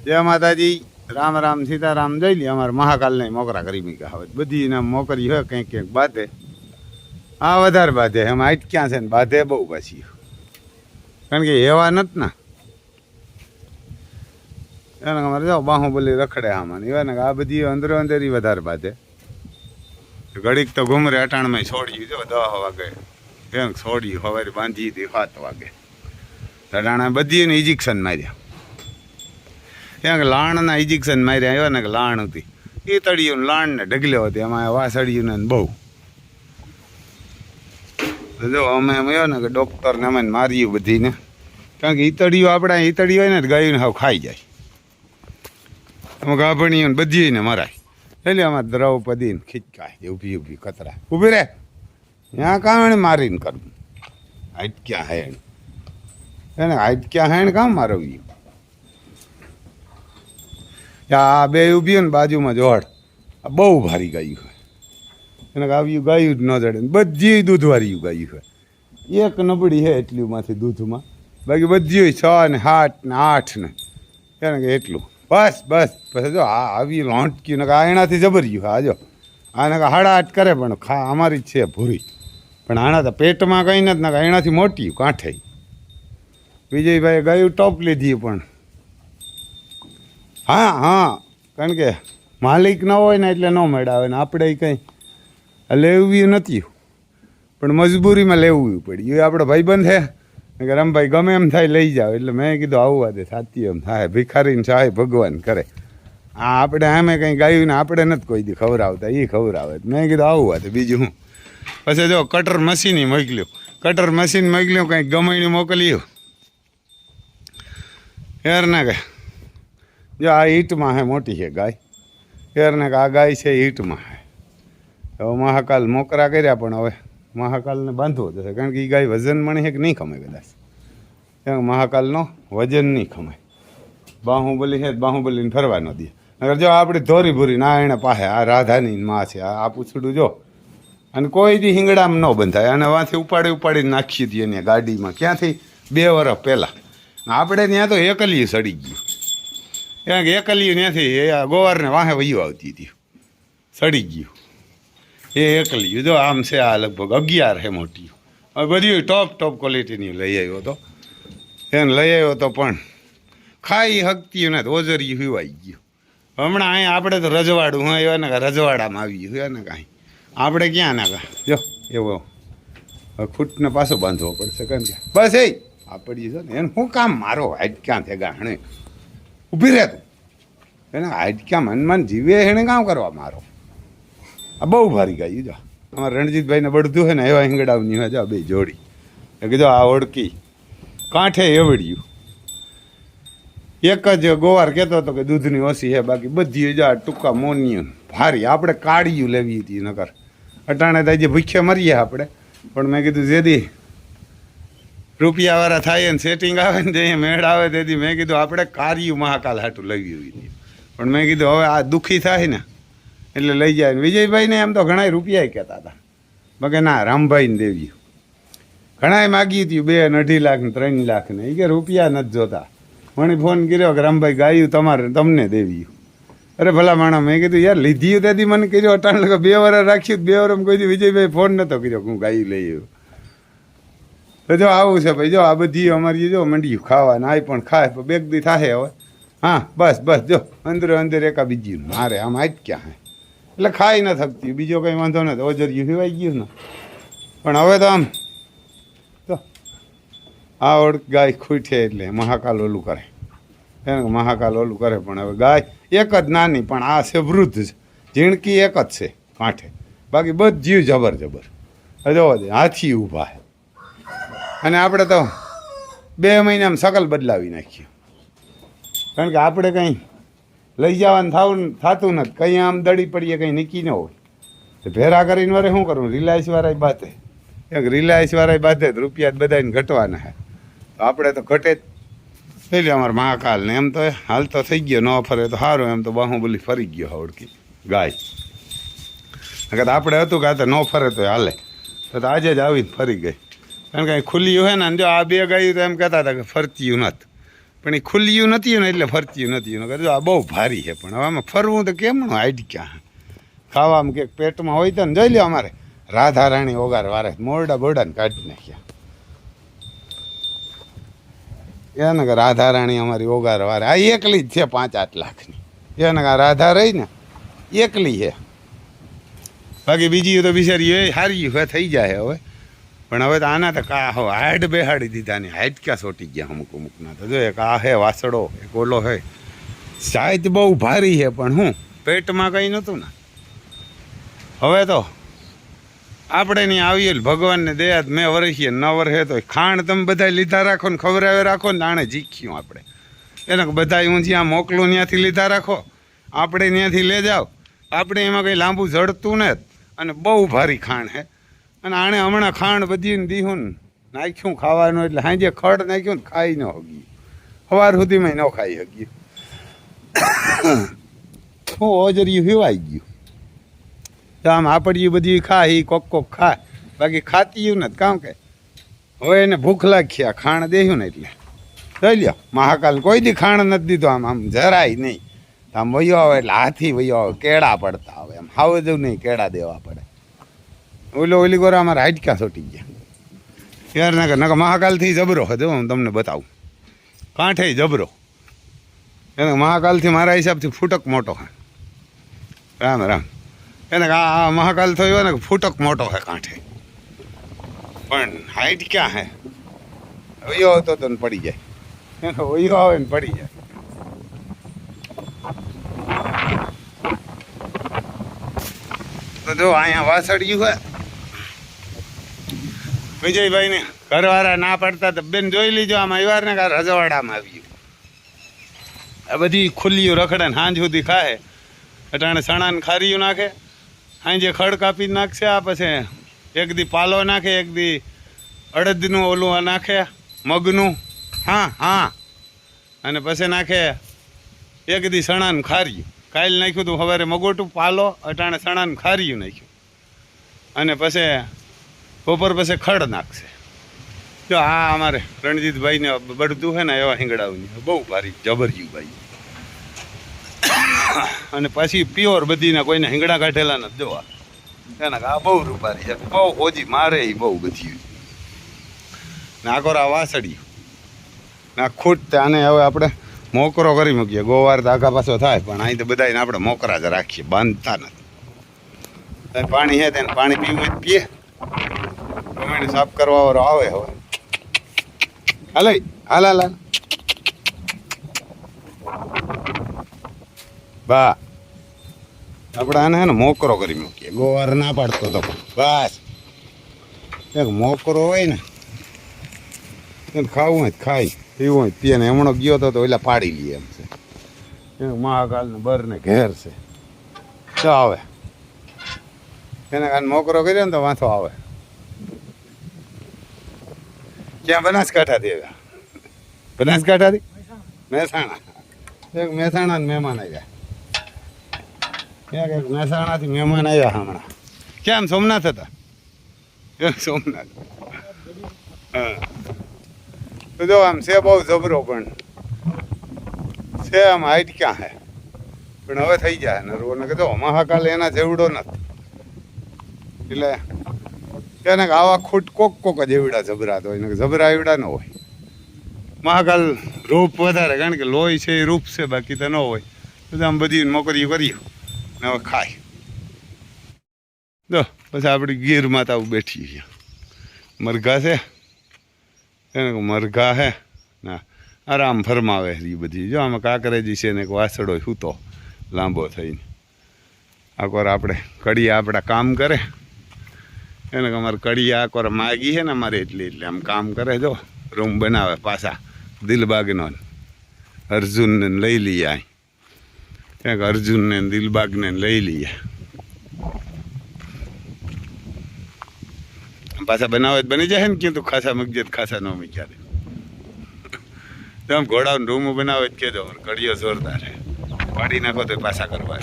જય માતાજી, રામ રામ સીતારામ જઈ લે. અમારે મહાકાલને મોકરા કરી મૂક્યા હવે બધી એના મોકરી હોય કંઈક કંઈક બાધે. આ વધારે બાધે એમ હાઈટ ક્યાં છે ને બાધે બહુ પાછી, કારણ કે એવા નથી ને એને અમારે જાઓ બાહુબલી રખડે આમાં એવા ને આ બધી અંદરો અંદરી વધારે બાધે. ઘડીક તો ઘુમરે અટાણમાં છોડ્યું જો 10 વાગે એમ છોડ્યું, સવારે બાંધી હતી 7 વાગે. અટાણા બધી એને ઇન્જેક્શન માર્યા, ત્યાં લાણના ઇન્જેક્શન માર્યા. એવા ને કે લાણ હતી એ તળિયું લાણ ને ઢગલ્યો હતી, એમાં વાસળિયું ને બહુ. જો અમે એમ એવો ને કે ડૉક્ટરને અમે માર્યું બધીને, કારણ કે ઈતળીઓ આપણા ઈતળી હોય ને ગાયું હાવ ખાઈ જાય. અમે ગાભણીઓ બધીને મરાય. એટલે અમારે દ્રૌપદીને ખીચકાય ઊભી ઊભી કતરા ઊભી રહે ત્યાં કામ એને મારીને કરવું. હાઈટ ક્યાં હે એને હાઈટ ક્યાં હે ને કામ મારવ્યું. આ બે ઊભી ને બાજુમાં જોડ આ બહુ ભારી ગાયું હોય એને આવ્યું ગાયું જ ન જડે. બધી દૂધવાળીયું ગાયું હોય, એક નબળી છે એટલીમાંથી દૂધમાં, બાકી બધી 6 ને 7 ને 8 ને એને કે એટલું બસ બસ. પછી જો આ આવી લોંટક્યું ને એનાથી જબર્યું. હા જો આને હાડાહાટ કરે પણ અમારી જ છે ભૂરી, પણ આના તો પેટમાં કંઈ નથી ને એનાથી મોટી કાંઠે. વિજયભાઈ ગાયું ટોપ લીધી પણ હા કારણ કે માલિક ન હોય ને એટલે ન મેળાવે ને આપણે કંઈ લેવું નથી, પણ મજબૂરીમાં લેવું પડ્યું. એ આપણો ભાઈબંધ છે કે રમભાઈ ગમે એમ થાય લઈ જાઓ, એટલે મેં કીધું આવવા દે સાથી એમ થાય, ભિખારીને સહાય ભગવાન કરે. આ આપણે આમે કંઈ ગાયું ને આપણે નથી કોઈ દી ખવડાવતા, એ ખવડાવે. મેં કીધું આવવા દે બીજું હું. પછી જો કટર મશીન મોકલ્યું, કટર મશીન મોકલ્યું, કંઈક ગમાઈને મોકલ્યું યાર ના કે જો આ ઈંટમાં હે મોટી છે ગાય યાર ને કે આ ગાય છે ઈંટમાં હે. હવે મહાકાલ મોકરા કર્યા પણ હવે મહાકાલને બાંધવો જશે, કારણ કે એ ગાય વજન મણે છે કે નહીં ખમે કદાચ. ત્યાં મહાકાલનો વજન નહીં ખમે. બાહુબલી છે બાહુબલીને ફરવા ન દે. અગર જો આપણી ધોરી ભૂરી ના એને પાસે આ રાધાની માં છે, આ પૂછડું જો, અને કોઈ દી હિંગડામાં ન બંધાય. અને વાંથી ઉપાડીને નાખી હતી એને ગાડીમાં ક્યાંથી 2 વર્ષ પહેલાં. આપણે ત્યાં તો એકલીયું સડી ગયું, કારણ કે એકલીયું ત્યાંથી એ ગોવારને વાહે વયું આવતી હતી, સડી ગયું એ એકલીયું. જો આમ છે આ લગભગ 11 છે મોટી. હવે બધી ટોપ ક્વોલિટીની લઈ આવ્યો હતો, એને લઈ આવ્યો હતો પણ ખાઈ હકતી ને ઓજરિયું હિવાઈ ગયું. હમણાં અહીંયા આપણે તો રજવાડું હોય એવા ને રજવાડામાં આવી ગયું ને કાંઈ આપણે ક્યાં ના જો એવો ખૂટને પાછો બાંધવો પડશે, કારણ કે બસ એ આ પડી છે ને એને શું કામ મારો હાઈટ ક્યાં છે ગાણે ઊભી રહે તું એને હાઈટ ક્યાં મનમાં જીવે એને કામ કરવા મારો. આ બહુ ભારી ગાયું. જો અમારે રણજીતભાઈને બળતું હોય ને એવા હિંગડાવની હોય. જો 2 જોડી એ કીધું આ ઓળકી કાંઠે એવડ્યું. એક જ ગોવાર કહેતો હતો કે દૂધની ઓછી છે, બાકી બધી જ ટૂંકા મોનિયું ભારી. આપણે કાળિયું લેવી હતી નકર અટાણે તો જે ભૂખ્યા મરીએ આપણે. પણ મેં કીધું જેદી રૂપિયાવાળા થાય ને સેટિંગ આવે ને જે મેળ આવે તેથી મેં કીધું આપણે કાર્યું મહાકાલ હાટું લઈ હતી. પણ મેં કીધું હવે આ દુઃખી થાય ને એટલે લઈ જાય. વિજયભાઈને એમ તો ઘણા રૂપિયા કહેતા હતા, બાકી ના રામભાઈને દેવી ઘણાએ માગી હતી 2 ને 2.5 લાખ ને 3 લાખ ને. એ કે રૂપિયા નથી જોતા. મને ફોન કર્યો કે રામભાઈ ગાયું તમારે તમને દેવી. અરે ભલા માણસ, મેં કીધું યાર લીધી તેથી મને કર્યો અટાણ લગા 2 વર્ષ રાખ્યું. 2 વર્ષ કોઈ દી વિજયભાઈ ફોન નહોતો કર્યો હું ગાયું લઈ આવ્યો. તો જો આવું છે ભાઈ. જો આ બધી અમારી જો મંડ્યું ખાવા ના પણ ખાય પણ 2 દી થાય હવે. હા બસ જો અંદર એકા બીજી મારે આમ આજ ક્યાં હે એટલે ખાઈ ન થકતી. બીજો કંઈ વાંધો નથી, ઓજરિયું હિવાઈ ગયું ને. પણ હવે તો આમ તો આ ઓળખ ગાય ખૂટે એટલે મહાકાલ ઓલું કરે, એને મહાકાલ ઓલું કરે. પણ હવે ગાય એક જ નાની, પણ આ છે વૃદ્ધ છે, ઝીણકી એક જ છે કાંઠે, બાકી બધી જબર જોવા દે હાથી ઊભા છે. અને આપણે તો 2 મહિનામાં શકલ બદલાવી નાખ્યું, કારણ કે આપણે કંઈ લઈ જવાનું થતું નથી. કંઈ આમ દડી પડીએ કંઈ નીકી ન હોય તો ભેરા કરીને વારે શું કરવું. રિલાયન્સવાળા બાંધે, એક રિલાયન્સવાળા બાંધે તો રૂપિયા જ બધાને ઘટવાના છે. તો આપણે તો ઘટે જ થઈ લે અમારે મહાકાલ ને. એમ તો હાલ તો થઈ ગયો, ન ફરે તો સારું. એમ તો બાહુબલી ફરી ગયો હવડકી ગાય. અગર આપણે હતું કે આ તો ન ફરે તો હાલે, તો આજે જ આવીને ફરી ગઈ. કારણ કે ખુલ્લી હોય ને જો આ 2 ગાયું તો એમ કહેતા હતા કે ફરતી નથી, પણ એ ખુલ્યું નથી ને એટલે ફરતું નથી જો આ બહુ ભારી છે પણ હવે આમાં ફરવું તો કેમનું હાઈટ ક્યાં ખાવામાં કે પેટમાં હોય તો ને જોઈ લો અમારે રાધા રાણી ઓગાર વારે મોરડા બોરડાને કાઢી નાખ્યા એને કે રાધા રાણી અમારી ઓગાર વારે આ એકલી જ છે 5-8 લાખની એને કે રાધા રહી ને એકલી છે બાકી બીજી તો બિચારી એ સારી હવે થઈ જાય હવે પણ હવે તો આના તો કા હવે હાડ બેહાડી દીધા ને હાઈટ ક્યાં સોટી ગયા અમુકના તો જો એક આ હે વાસડો એક ઓલો હે સાઈઝ બહુ ભારી છે પણ હું પેટમાં કંઈ નહોતું ને હવે તો આપણે નહીં આવીએ ભગવાનને દયા મેં વરસીએ ન વરસે તો ખાંડ તમે બધા લીધા રાખો ને ખવડાવે રાખો ને આણે જીખ્યું આપણે એને બધા હું જ્યાં મોકલું ત્યાંથી લીધા રાખો આપણે ત્યાંથી લઈ જાઓ આપણે એમાં કંઈ લાંબુ જડતું ને અને બહુ ભારી ખાંડ હે અને આણે હમણાં ખાંડ બધીને દીધું ને નાખ્યું ખાવાનું એટલે સાંજે ખડ નાખ્યું ને ખાઈ ન હગ્યું સવાર સુધીમાં ન ખાઈ હગ્યું હું ઓજરિયું હિવાઈ ગયું તો આમ આપડ્યું બધી ખા એ કોક ખાય બાકી ખાતીયું નથી કામ કે હવે એને ભૂખ લાગી ખાણ દેખ્યું ને એટલે જોઈ લ્યો મહાકાલ કોઈ દી ખાણ નથી દીધો આમ જરાય નહીં આમ વયો આવે એટલે હાથી વયો આવે કેળા પડતા આવે એમ હાવ જવું નહીં કેળા દેવા પડે ઓલી ગોરા અમારા હાઈટકા સોટી ગયા યાર નકર મહાકાલથી જબરો હતો હું તમને બતાવું કાંઠે જબરો એને મહાકાલથી મારા હિસાબથી ફૂટક મોટો હે રામ રામ એને આ મહાકાલ થયો ને ફૂટક મોટો હે કાંઠે પણ હાઈટ ક્યાં હે વયો હતો તો પડી જાય એને વયો આવે ને પડી જાય તો જો અહીંયા વાસળિયું હે વિજયભાઈને ઘરવાળા ના પડતા તો બેન જોઈ લીજો આમાં એવાર ને કાં રજવાડામાં આવ્યું આ બધી ખુલ્લીઓ રખડે ને સાંજ સુધી ખાય અટાણે સણાને ખારીયું નાખે સાંજે ખડ કાપી નાખશે આ પછી એક દી પાલો નાખે એક દી અડદનું ઓલું નાખે મગનું હા અને પછી નાખે એક દી સણાનું ખારીયું કાલ નાખ્યું હતું સવારે મગોટું પાલો અટાણે સણાનું ખારીયું નાખ્યું અને પછી બપોર પછી ખડ નાખશે જો આ અમારે રણજીતભાઈને બળતું છે ને એવા હિંગડાઓની બહુ ભારી જબરજ્યું ભાઈ અને પછી પ્યોર બધીના કોઈને હિંગડા કાઢેલા નથી જોવા એના આ બહુ રૂપારી છે બહુ ઓજી મારે એ બહુ બધી ને આકોરા વાસળ્યું ના ખૂટ આને હવે આપણે મોકરો કરી મૂકીએ ગોવાર તો આગા પાછો થાય પણ અહીં તો બધાને આપણે મોકરા જ રાખીએ બાંધતા નથી પાણી છે તેને પાણી પીવું જ પીએ ગમે સાફ કરવા વાળો આવે હવે હાલ બા આપણે આને હે ને મોકરો કરી મૂકીએ ગોવાર ના પાડતો તો બસ એક મોકરો હોય ને ખાવું હોય ખાઈ પીવું હોય પીએ ને હમણો ગયો તો એટલે પાડી લઈએ એમ છે મહાકાલને બરને ઘેર છે તો આવે એને કારણે મોકરો કર્યો ને તો વાંધો આવે ક્યાં બનાસકાંઠાથી આવ્યા બનાસકાંઠાથી મહેસાણા એક મહેસાણા મહેમાન આવ્યા ક્યાંક એક મહેસાણાથી મહેમાન આવ્યા હમણાં કેમ સોમનાથ હતા કેમ સોમનાથ હા તો જો આમ છે બહુ જબરો પણ છે આમ હાઈટ ક્યાં હે પણ હવે થઈ જાય ને રોને કીધો મહાકાલ એના જેવડો નથી એટલે એને આવા ખૂટ કોક જ એવડા જબરા તો એને જબરા એવડા ન હોય મહાકાલ રૂપ વધારે કારણ કે લોહી છે એ રૂપ છે બાકી તો ન હોય તો આમ બધી મોકરીઓ કર્યું ને હવે ખાય જો પછી આપણી ગીર માતા બેઠી છે મરઘા છે એને મરઘા હે ના આરામ ફરમાવે એ બધી જો આમાં કાંકરેજી છે ને એક વાસડો સૂતો લાંબો થઈને આકોર આપણે કડિયા આપણા કામ કરે એને અમારે કડિયા આકોર માગી છે ને અમારે એટલે આમ કામ કરે જો રૂમ બનાવે પાછા દિલબાગનો અર્જુનને લઈ લઈએ અહીં ક્યાંક અર્જુનને દિલબાગને લઈ લઈએ પાછા બનાવે બની જાય ને કીધું ખાસા મગજત ખાસા ન મૂક્યા આમ ઘોડાનું રૂમ બનાવે જ કહેજો કડીઓ જોરદાર છે પાડી નાખો તો પાછા કરવા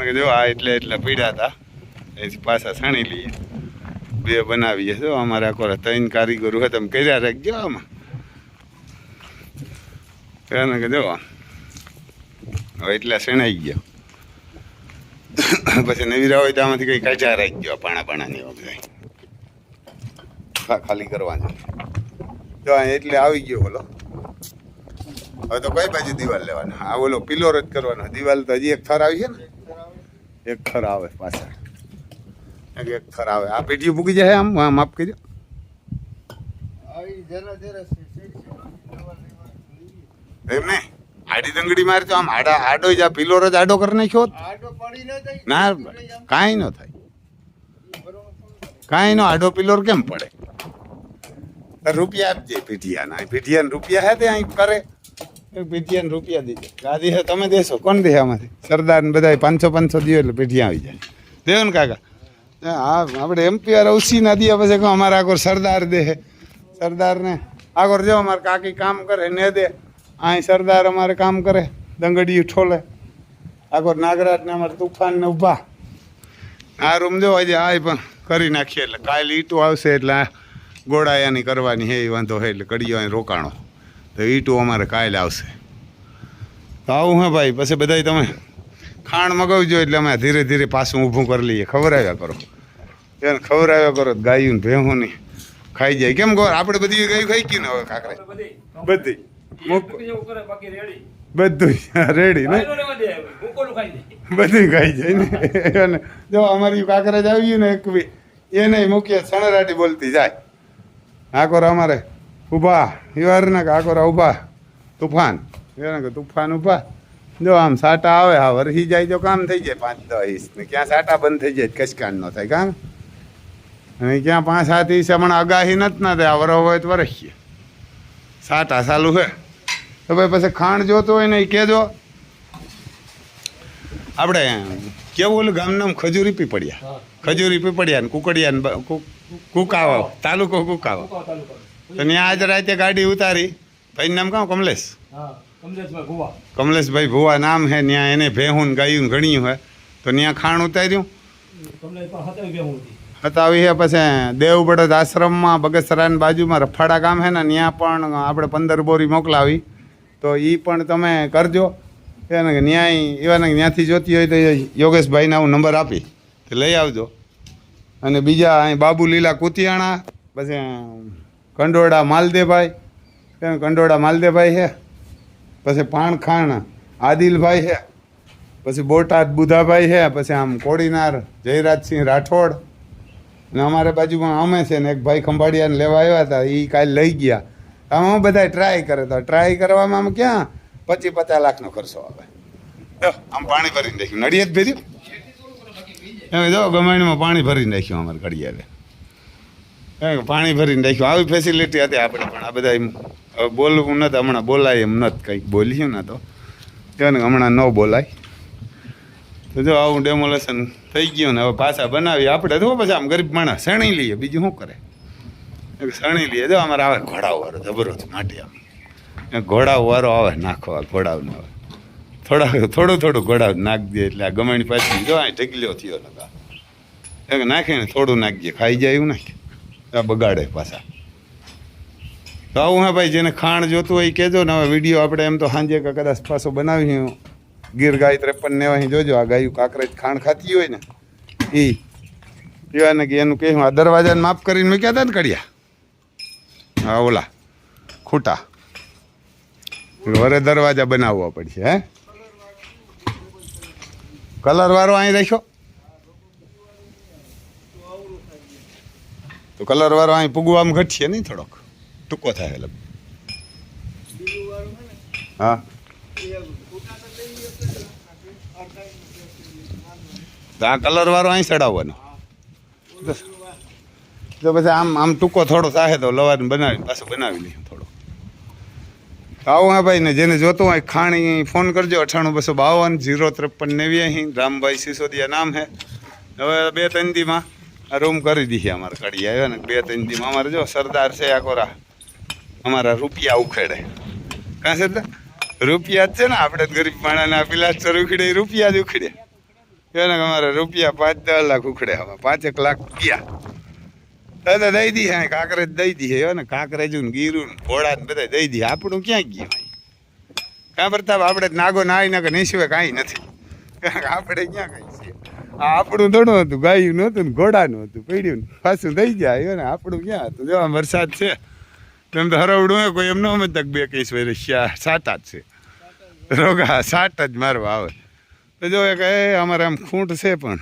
જો આ એટલે પીડ્યા હતા એથી પાછા છાણી લઈએ બે બનાવીએ જો અમારે આખો 3 કારીગરો હોય તમે કર્યા રાખજો આમાં એને કે જો હવે એટલા શેણાઈ ગયો પછી નવીરા હોય તો આમાંથી કંઈ કાચા રાખી ગયો પાણાની બધા ખાલી કરવાની જો એટલે આવી ગયો બોલો. હવે તો કઈ બાજુ દિવાલ લેવાનો? આ બોલો પિલોર જ કરવાનો. દિવાલ તો હજી એક થર આવી છે ને, એક થર આવે પાછળ, એક થર આવે. આ પેટીઓ પૂકી જાય આમ માપ કરી એમ ને આડી દંગડી મારે તો આમ આડો જ આ પિલોર જ આડો કરી નાખ્યો ના, કાંઈ ન થાય, કાંઈ નો આડો પિલોર કેમ પડે? રૂપિયા આપજે પીઠિયાના, પીઠિયાને રૂપિયા હે તે અહીં કરે, પીઠિયાને રૂપિયા દેજે. ગાદી હે તમે દેશો, કોણ દે આમાંથી? સરદાર ને બધા 500 દિયો એટલે પીઠિયા આવી જાય. દેવો ને કાકા? હા, આપણે એમપી રવસી ના દિયા પછી કહો અમારે આગળ સરદાર દે. સરદારને આગળ જો અમારે કાકી કામ કરે ને દે, અહીં સરદાર અમારે કામ કરે, દંગડી ઠોલે. આગળ નાગરાજ ને અમારે તુફાન ને ઊભા. આ રૂમ જો આજે આ પણ કરી નાખીએ એટલે કાલે ઈટું આવશે એટલે ગોળાયાની કરવાની હે એ વાંધો હે એટલે કડીઓ અહીં રોકાણો તો ઈટું અમારે કાલે આવશે. તો આવું હે ભાઈ. પછી બધા તમે ખાણ મગાવજો એટલે અમે ધીરે ધીરે પાછું ઊભું કરી લઈએ. ખવડાવ્યા કરો એને, ખવડાવ્યા કરો ગાયું ભેહુંની ખાઈ જાય. કેમ ગોર આપણે બધી ગાયું ખાઈ ગયું ને હવે કાંકરે બધી બધું રેડી ને બધું ખાઈ જાય ને. જો અમારી કાંકરેજ આવ્યું ને એક બી એને મૂકીએ સણરાટી બોલતી જાય. આકોર અમારે ઊભા ઈવારના કે આકોરા ઊભા તુફાન એને કે તુફાન ઊભા. જો આમ સાટા આવે હા વરસી જાય તો કામ થઈ જાય 5-10 ઇંચ ને ક્યાં સાટા બંધ થઈ જાય કચકાન ન થાય કામ. અને ક્યાં 5-7 ઇંચ હમણાં આગાહી નથી ના થાય, આ વરો હોય તો વરસીએ સાટા ચાલુ છે. તો ભાઈ પછી ખાંડ જોતો હોય ને એ કહેજો. આપણે કેવું ઓલું ગામનું નામ ખજૂરી પીપળિયા, ખજૂરી પીપળિયા ને કુકડિયા ને કુકાવા તાલુકો કુકાવા. તો ત્યાં આજ રાતે ગાડી ઉતારી. ભાઈ નામ કાં? કમલેશ, કમલેશભાઈ ભુવા નામ હે. ત્યાં એને ભેહું ગાયું ઘણ્યું હે તો ત્યાં ખાણ ઉતાર્યું હતાવી હે. પછી દેવબળદ આશ્રમમાં બગસરાની બાજુમાં રફાડા ગામ હે ને ત્યાં પણ આપણે 15 બોરી મોકલાવી. તો એ પણ તમે કરજો. એને ન્યાય એવાને ત્યાંથી જોતી હોય તો યોગેશભાઈને હું નંબર આપી તો લઈ આવજો. અને બીજા અહીં બાબુ લીલા કુતિયાણા, પછી કંડોળા માલદેભાઈ, કંડોળા માલદેભાઈ છે. પછી પાણખાણ આદિલભાઈ છે. પછી બોટાદ બુધાભાઈ છે. પછી આમ કોડીનાર જયરાજસિંહ રાઠોડ ને અમારે બાજુમાં અમે છે ને એક ભાઈ ખંભાળિયાને લેવા આવ્યા હતા, એ કાલે લઈ ગયા. આમાં બધા ટ્રાય કરે તો ટ્રાય કરવામાં આમ ક્યાં 25-50 લાખનો ખર્ચો આવે. આમ પાણી ભરીને રાખ્યું, નડિયાદ ભર્યું એમ જો ગમાણીમાં પાણી ભરીને રાખ્યું અમારે ઘડિયાળે, પાણી ભરીને રાખ્યું. આવી ફેસિલિટી હતી આપણે પણ આ બધા હવે બોલવું નથી, હમણાં બોલાય એમ નથી. કંઈક બોલ્યું ને તો ને હમણાં ન બોલાય. તો જો આવું ડેમોલેશન થઈ ગયું ને હવે પાછા બનાવી આપણે તો પછી આમ ગરીબ માણસ શણી લઈએ, બીજું શું કરે? શણી લઈએ. જો અમારે આવે ઘોડાવાળો જબરદસ્ત માટી આમ ઘોડાઓ વારો આવે નાખવા, ઘોડાવને આવે થોડું ઘોડાવ નાખી દે એટલે આ ગમાણી પાછી જો અહીં ઢગલ્યો થયો નતા નાખીને થોડું નાખીએ, ખાઈ જાય એવું નાખે આ બગાડે પાછા. તો આવું હે ભાઈ. જેને ખાણ જોતું હોય કહેજો ને. હવે વિડીયો આપણે એમ તો સાંજે કદાચ પાછો બનાવી ગીર ગાય 53 ને અહીં જોજો. આ ગાયું કાંકરેજ ખાણ ખાતી હોય ને એ પીવાને કે એનું કહ્યું આ દરવાજાને માફ કરીને મૂક્યા હતા ને કડિયા, હા ઓલા ખૂટા વરે દરવાજા બનાવવા પડશે. હે કલર વાળો અહીં રાખ્યો તો કલર વાળો અહીં પૂગવામાં ઘટશે નહીં, થોડોક ટૂંકો થાય એટલે. હા તો આ કલર વાળો અહીં ચડાવવાનો. તો પછી આમ ટૂંકો થોડો થાય તો લવારને બનાવી પાછું બનાવી લઈએ થોડો. આવું હા ભાઈ. ને જેને જોતું હોય ખાણી ફોન કરજો 9852 053 89. રામભાઈ સિસોદિયા નામ હે. હવે 2-3 દીમાં આ રૂમ કરી દઈએ અમારે કડી આવ્યા ને 2-3 દીમાં અમારે જો સરદાર છે આકોરા અમારા રૂપિયા ઉખેડે. કાં સરદાર રૂપિયા જ છે ને, આપણે ગરીબ માણાના પિલાસ્ટર ઉખડે રૂપિયા જ ઉખડે એને અમારે રૂપિયા 5-10 લાખ ઉખડે. હવે 5-1 લાખ ગયા દાદા દઈ દઈએ. કાંકરેજ દઈ દઈએ ને, કાંકરેજ ને ગીરું ને ઘોડા ને બધા દઈ દઈએ. આપણું ક્યાં ગયું? કાં પ્રતાપ આપણે નાગો નાઈ ના કે નીસવે કાંઈ નથી. કારણ કે આપણે ક્યાં કંઈ છીએ. આ આપણું થોડું હતું, ગાયું નહોતું ને ઘોડાનું હતું, પડ્યું પાછું થઈ જાય ને આપણું ક્યાં હતું. જો આમ વરસાદ છે તેમ તો હરવડું હોય કોઈ એમ ન સમજતા 21 વર્ષ સાટા જ છે રોગા સાટ જ મારવા આવે. તો જો કે અમારે આમ ખૂંટ છે પણ